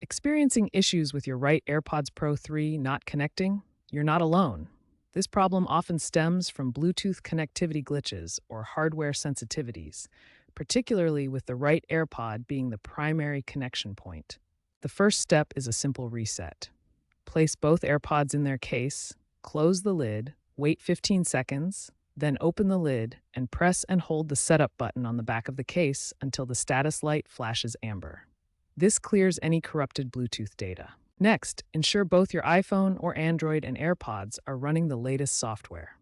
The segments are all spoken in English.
Experiencing issues with your right AirPods Pro 3 not connecting? You're not alone. This problem often stems from Bluetooth connectivity glitches or hardware sensitivities, particularly with the right AirPod being the primary connection point. The first step is a simple reset. Place both AirPods in their case, close the lid, wait 15 seconds, then open the lid and press and hold the setup button on the back of the case until the status light flashes amber. This clears any corrupted Bluetooth data. Next, ensure both your iPhone or Android and AirPods are running the latest software.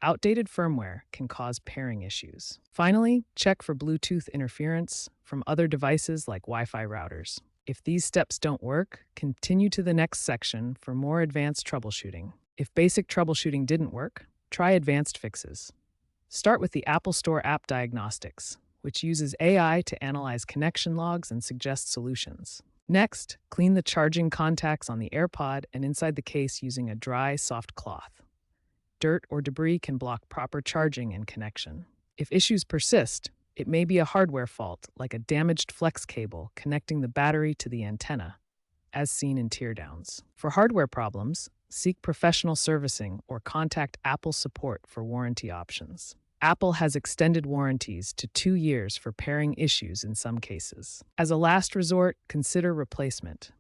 Outdated firmware can cause pairing issues. Finally, check for Bluetooth interference from other devices like Wi-Fi routers. If these steps don't work, continue to the next section for more advanced troubleshooting. If basic troubleshooting didn't work, try advanced fixes. Start with the Apple Store App Diagnostics, which uses AI to analyze connection logs and suggest solutions. Next, clean the charging contacts on the AirPod and inside the case using a dry, soft cloth. Dirt or debris can block proper charging and connection. If issues persist, it may be a hardware fault, like a damaged flex cable connecting the battery to the antenna, as seen in teardowns. For hardware problems, seek professional servicing or contact Apple support for warranty options. Apple has extended warranties to 2 years for pairing issues in some cases. As a last resort, consider replacement.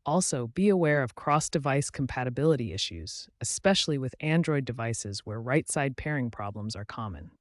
Also, be aware of cross-device compatibility issues, especially with Android devices where right-side pairing problems are common.